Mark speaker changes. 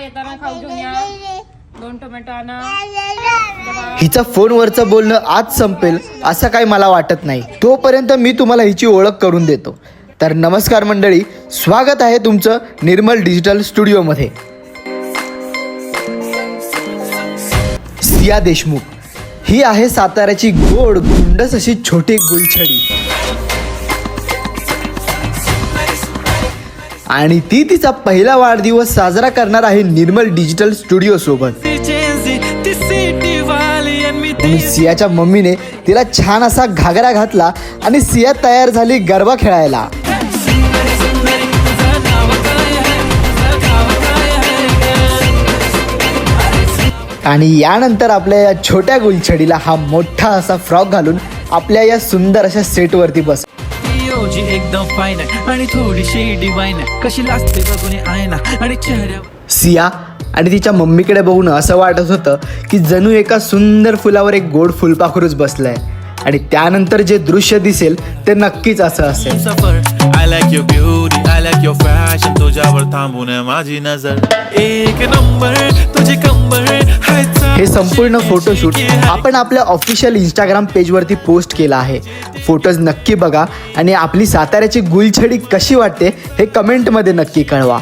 Speaker 1: येताना खाऊ घेऊन या. 2 टोमॅटो आणा.
Speaker 2: हिचा फोनवरचं बोलणं आज संपेल असं काही मला वाटत नाही. तोपर्यंत मी तुम्हाला हिची ओळख करून देतो. तर नमस्कार मंडळी, स्वागत आहे तुमचं निर्मल डिजिटल स्टुडिओमध्ये. सिया देशमुख ही आहे साताऱ्याची गोड गुंडस अशी छोटी गुलछडी आणि ती तिचा पहिला वाढदिवस साजरा करणार आहे निर्मल डिजिटल स्टुडिओ सोबत. आणि सियाच्या मम्मीने तिला छान असा घागरा घातला आणि सिया तयार झाली गरबा खेळायला. आणि यानंतर आपल्या या छोट्या गुलछडीला हा मोठा असा फ्रॉक घालून आपल्या या सुंदर अशा सेटवरती बस.
Speaker 3: एकदम फाईन आणि थोडीशी डिवाइन कशी लागते बघून आयना आणि चेहऱ्यावर.
Speaker 2: सिया आणि तिच्या मम्मीकडे बघून असं वाटत होतं की जणू एका सुंदर फुलावर एक गोड फुलपाखरूच बसलंय. आणि त्यानंतर जे दृश्य दिसेल ते नक्कीच असं असेल.
Speaker 3: I like your beauty, I like your fashion, तुझ्यावर थांबून माझी नजर एक नंबर तुझी कंबर.
Speaker 2: हे संपूर्ण फोटोशूट आपण आपल्या ऑफिशियल इंस्टाग्राम पेजवरती पोस्ट केला आहे. फोटोज नक्की बघा आणि आपली साताऱ्याची गुलछडी कशी वाटते हे कमेंटमध्ये नक्की कळवा.